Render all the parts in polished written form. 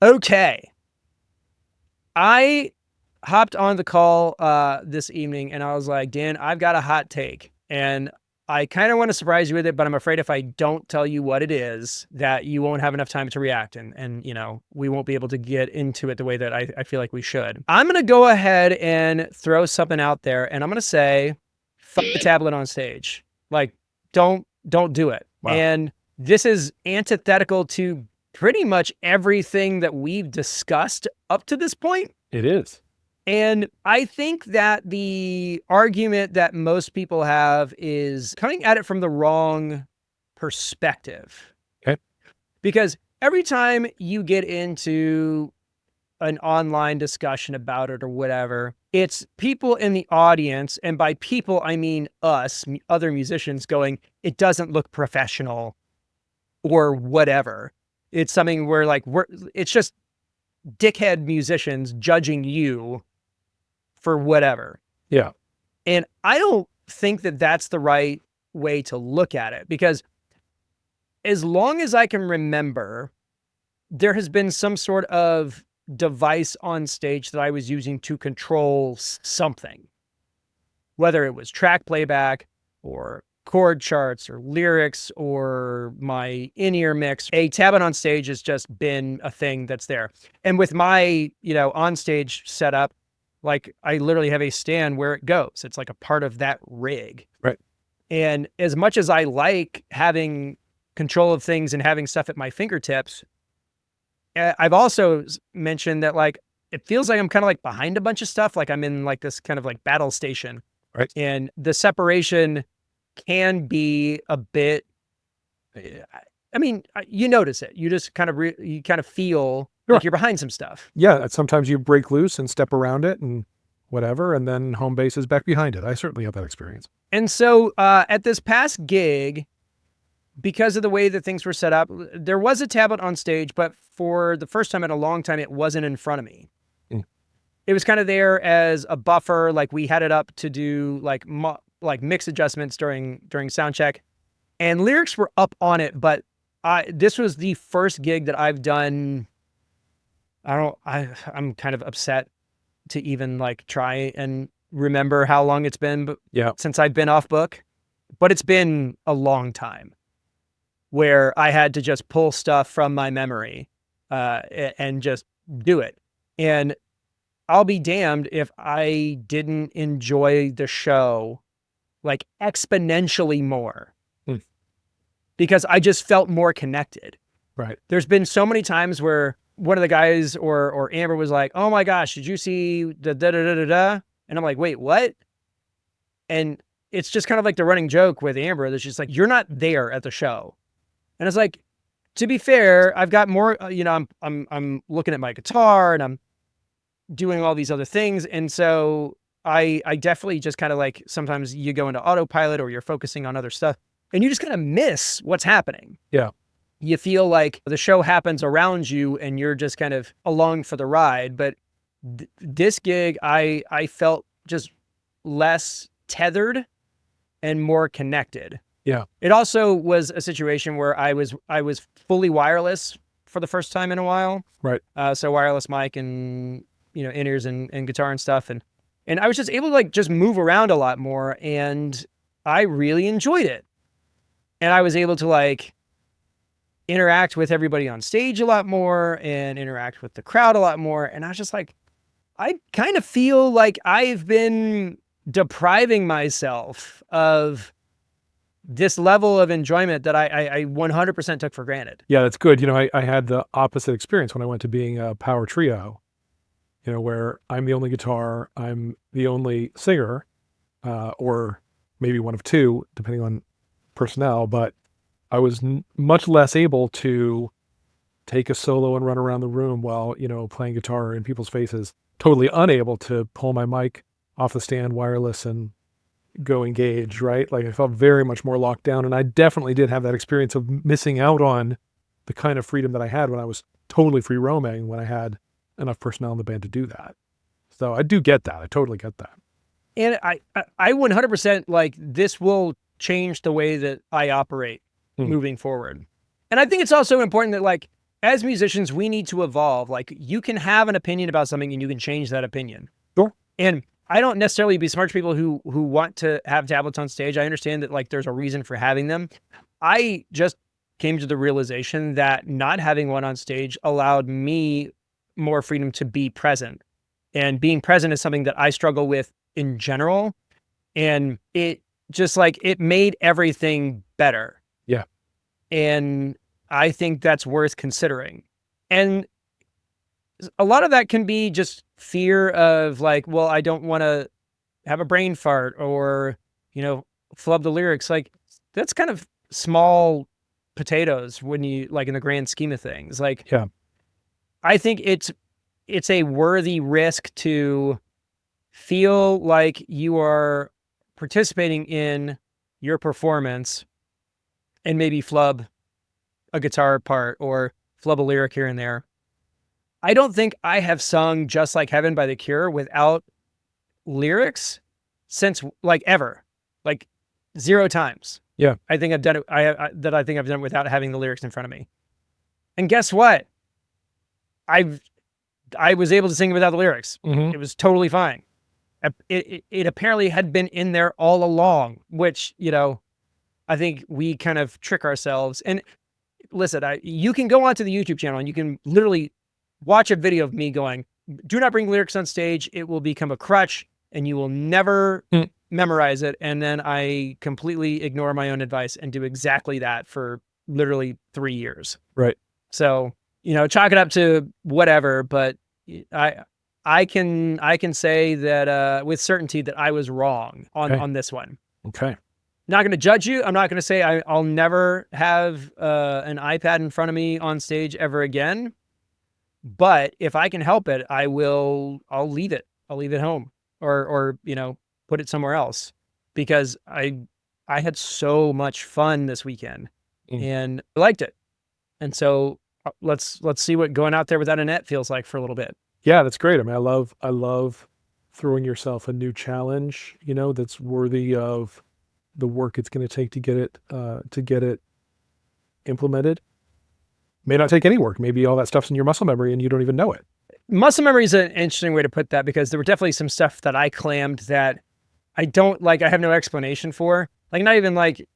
Okay. I hopped on the call this evening and I was like, Dan, I've got a hot take. And I kind of want to surprise you with it, but I'm afraid if I don't tell you what it is, that you won't have enough time to react. And you know, we won't be able to get into it the way that I feel like we should. I'm going to go ahead and throw something out there and I'm going to say, fuck the tablet on stage. Like, don't do it. Wow. And this is antithetical to pretty much everything that we've discussed up to this point. It is. And I think that the argument that most people have is coming at it from the wrong perspective. Okay. Because every time you get into an online discussion about it or whatever, it's people in the audience, and by people, I mean us, other musicians, going, it doesn't look professional or whatever. It's something where like, it's just dickhead musicians judging you for whatever. Yeah. And I don't think that that's the right way to look at it, because as long as I can remember, there has been some sort of device on stage that I was using to control something, whether it was track playback or chord charts or lyrics or my in-ear mix. A tablet on stage has just been a thing that's there. And with my, on stage setup, like I literally have a stand where it goes. It's like a part of that rig. Right. And as much as I like having control of things and having stuff at my fingertips, I've also mentioned that like, it feels like I'm kind of like behind a bunch of stuff. Like I'm in like this kind of like battle station. Right. And the separation can be a bit, I mean, you notice it. You just kind of, you kind of feel like you're behind some stuff. Yeah. Sometimes you break loose and step around it and whatever, and then home base is back behind it. I certainly have that experience. And so at this past gig, because of the way that things were set up, there was a tablet on stage, but for the first time in a long time, it wasn't in front of me. It was kind of there as a buffer. Like we had it up to do like mix adjustments during sound check, and lyrics were up on it. But this was the first gig that I've done. I'm kind of upset to even like try and remember how long it's been since I've been off book, but it's been a long time where I had to just pull stuff from my memory and just do it. And I'll be damned if I didn't enjoy the show like exponentially more because I just felt more connected. Right. There's been so many times where one of the guys or Amber was like, oh my gosh, did you see the da-da-da-da-da? And I'm like, wait, what? And it's just kind of like the running joke with Amber that she's like, you're not there at the show. And it's like, to be fair, I've got more, I'm looking at my guitar and I'm doing all these other things. And so I definitely just kind of like, sometimes you go into autopilot or you're focusing on other stuff and you just kind of miss what's happening. Yeah. You feel like the show happens around you and you're just kind of along for the ride. But this gig, I felt just less tethered and more connected. Yeah. It also was a situation where I was fully wireless for the first time in a while. Right. So wireless mic and, in-ears and guitar and stuff. And I was just able to like just move around a lot more and I really enjoyed it. And I was able to like interact with everybody on stage a lot more and interact with the crowd a lot more. And I was just like, I kind of feel like I've been depriving myself of this level of enjoyment that I 100% took for granted. Yeah, that's good. I had the opposite experience when I went to being a power trio, where I'm the only guitar, I'm the only singer, or maybe one of two, depending on personnel, but I was much less able to take a solo and run around the room while, playing guitar in people's faces, totally unable to pull my mic off the stand wireless and go engage, right? Like I felt very much more locked down, and I definitely did have that experience of missing out on the kind of freedom that I had when I was totally free roaming, when I had enough personnel in the band to do that. So I do get that. I totally get that. And I 100% like this will change the way that I operate moving forward. And I think it's also important that like as musicians, we need to evolve. Like, you can have an opinion about something and you can change that opinion. Sure. And I don't necessarily besmirch people who want to have tablets on stage. I understand that like there's a reason for having them. I just came to the realization that not having one on stage allowed me more freedom to be present. And being present is something that I struggle with in general. And it just like, it made everything better. Yeah. And I think that's worth considering. And a lot of that can be just fear of like, well, I don't want to have a brain fart or, flub the lyrics. Like, that's kind of small potatoes when you like in the grand scheme of things. Like, Yeah. I think it's a worthy risk to feel like you are participating in your performance and maybe flub a guitar part or flub a lyric here and there. I don't think I have sung Just Like Heaven by The Cure without lyrics since like ever, like 0 times. Yeah. I think I've done it. I think I've done it without having the lyrics in front of me. And guess what? I was able to sing it without the lyrics. Mm-hmm. It was totally fine. It apparently had been in there all along, which, I think we kind of trick ourselves. And listen, you can go onto the YouTube channel and you can literally watch a video of me going, do not bring lyrics on stage. It will become a crutch and you will never memorize it. And then I completely ignore my own advice and do exactly that for literally 3 years. Right. So, chalk it up to whatever, but I can say that with certainty that I was wrong on this one. Okay. Not going to judge you. I'm not going to say I'll never have an iPad in front of me on stage ever again. But if I can help it, I'll leave it. I'll leave it home or put it somewhere else because I had so much fun this weekend and I liked it. And so let's see what going out there without a net feels like for a little bit. Yeah, that's great. I mean, I love throwing yourself a new challenge, that's worthy of the work it's going to take to get it implemented. May not take any work. Maybe all that stuff's in your muscle memory and you don't even know it. Muscle memory is an interesting way to put that because there were definitely some stuff that I clammed that I don't like. I have no explanation for. Like, not even like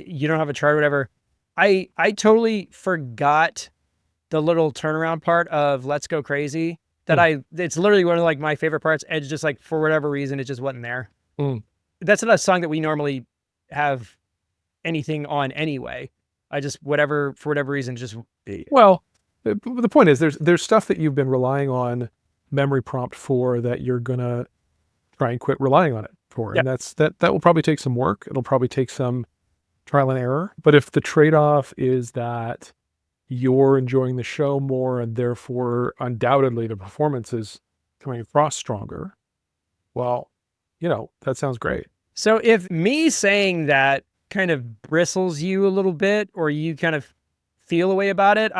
you don't have a chart or whatever. I totally forgot the little turnaround part of Let's Go Crazy that it's literally one of like my favorite parts. And just like for whatever reason, it just wasn't there. That's not a song that we normally have anything on anyway. I just, for whatever reason, just. Well, the point is there's stuff that you've been relying on memory prompt for that you're going to try and quit relying on it for. Yep. And that will probably take some work. It'll probably take some trial and error. But if the trade-off is that you're enjoying the show more and therefore undoubtedly the performance is coming across stronger, well, that sounds great. So if me saying that kind of bristles you a little bit or you kind of feel a way about it,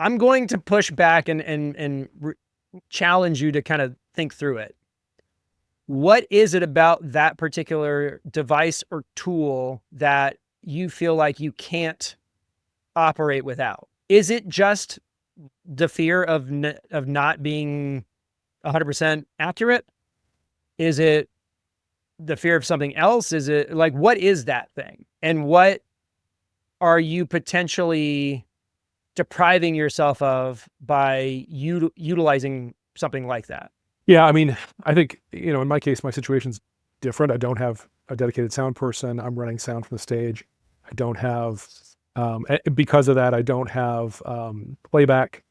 I'm going to push back and challenge you to kind of think through it. What is it about that particular device or tool that you feel like you can't operate without? Is it just the fear of not being 100% accurate? Is it the fear of something else? Is it like, what is that thing? And what are you potentially depriving yourself of by utilizing something like that? Yeah, I mean, I think, in my case, my situation's different. I don't have a dedicated sound person. I'm running sound from the stage. I don't have, because of that, I don't have playback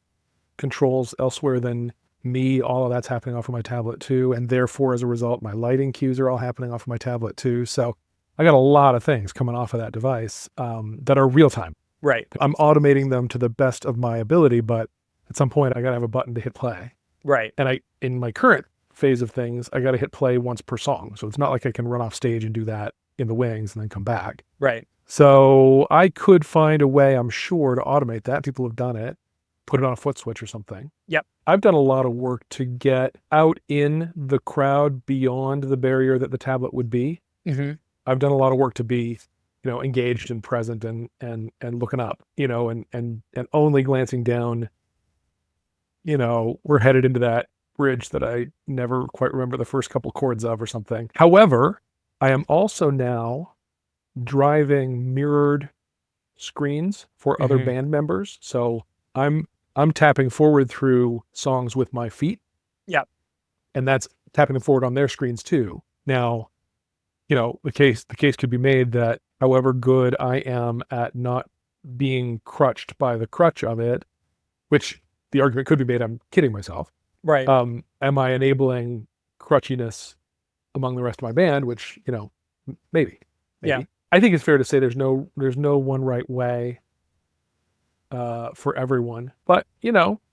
controls elsewhere than me. All of that's happening off of my tablet too. And therefore, as a result, my lighting cues are all happening off of my tablet too. So I got a lot of things coming off of that device that are real time. Right. I'm automating them to the best of my ability, but at some point I got to have a button to hit play. Right. And in my current phase of things, I got to hit play once per song. So it's not like I can run off stage and do that in the wings and then come back. Right. So I could find a way, I'm sure, to automate that. People have done it. Put it on a foot switch or something. Yep. I've done a lot of work to get out in the crowd beyond the barrier that the tablet would be. Mm-hmm. I've done a lot of work to be engaged and present and looking up, and only glancing down, we're headed into that bridge that I never quite remember the first couple chords of or something. However, I am also now driving mirrored screens for other band members. So I'm tapping forward through songs with my feet. Yeah. And that's tapping them forward on their screens too. Now, the case could be made that however good I am at not being crutched by the crutch of it, which the argument could be made, I'm kidding myself. Right. Am I enabling crutchiness among the rest of my band? Which, maybe. Yeah. I think it's fair to say there's no one right way for everyone. But,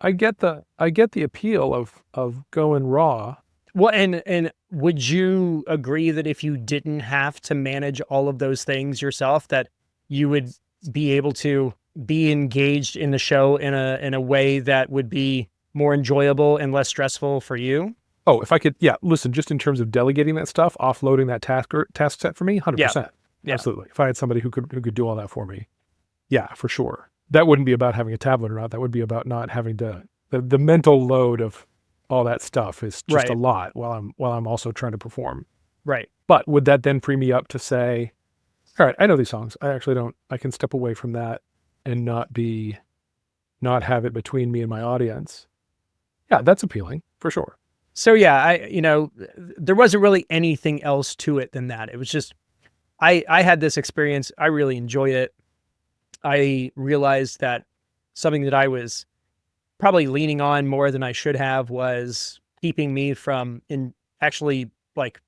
I get the appeal of going raw. Well, and would you agree that if you didn't have to manage all of those things yourself, that you would be able to be engaged in the show in a way that would be more enjoyable and less stressful for you? Oh, if I could, listen, just in terms of delegating that stuff, offloading that task set for me, 100%. Yeah. Absolutely. If I had somebody who could do all that for me, yeah, for sure. That wouldn't be about having a tablet or not. That would be about not having to, the mental load of all that stuff is just a lot while I'm also trying to perform. Right. But would that then free me up to say, all right, I know these songs. I can step away from that and not have it between me and my audience. Yeah, that's appealing for sure. So yeah, there wasn't really anything else to it than that. It was just, I had this experience. I really enjoyed it. I realized that something that I was probably leaning on more than I should have was keeping me from actually like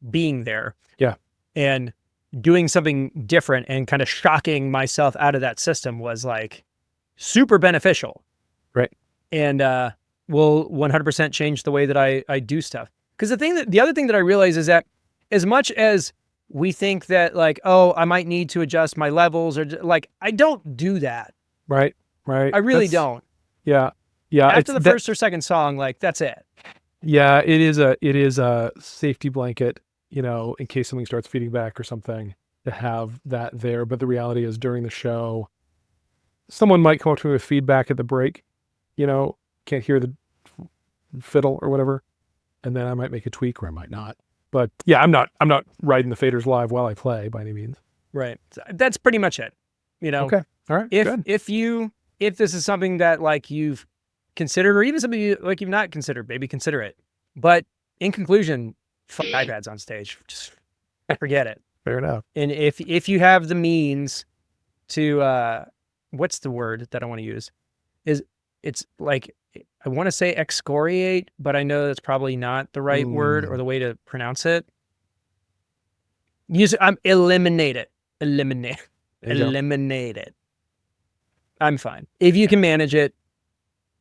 being there. Yeah. And doing something different and kind of shocking myself out of that system was like super beneficial. Right. And will 100% change the way that I do stuff. Because the other thing that I realize is that as much as we think that like, oh, I might need to adjust my levels or like, I don't do that. Right. I really don't. Yeah. Yeah. After the first or second song, like that's it. Yeah. It is a safety blanket, in case something starts feeding back or something, to have that there. But the reality is during the show, someone might come up to me with feedback at the break, can't hear the fiddle or whatever. And then I might make a tweak or I might not. But yeah, I'm not riding the faders live while I play by any means. Right. That's pretty much it. Okay. All right. If this is something that like you've considered, or even something you've not considered, maybe consider it. But in conclusion, fuck iPads on stage. Just forget it. Fair enough. And if you have the means to what's the word that I want to use? It's like, I want to say excoriate, but I know that's probably not the right word or the way to pronounce it. Eliminate it. Eliminate it. I'm fine. If you can manage it,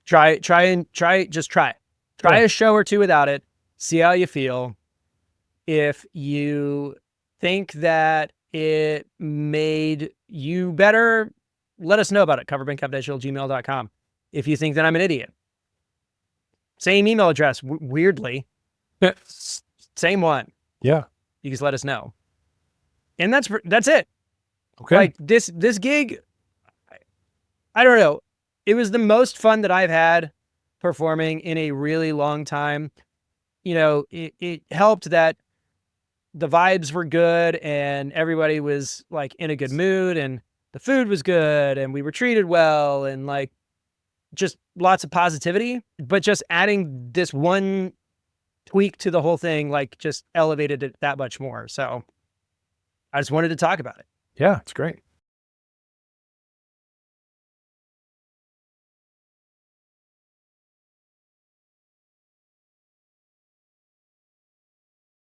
try it. Try a show or two without it. See how you feel. If you think that it made you better, let us know about it. Coverbandconfidential@gmail.com. If you think that I'm an idiot, same email address, weirdly, same one. Yeah. You just let us know. And that's it. Okay. Like this gig, I don't know. It was the most fun that I've had performing in a really long time. It helped that the vibes were good and everybody was like in a good mood and the food was good and we were treated well and like just lots of positivity, but just adding this one tweak to the whole thing, like just elevated it that much more. So I just wanted to talk about it. Yeah, it's great.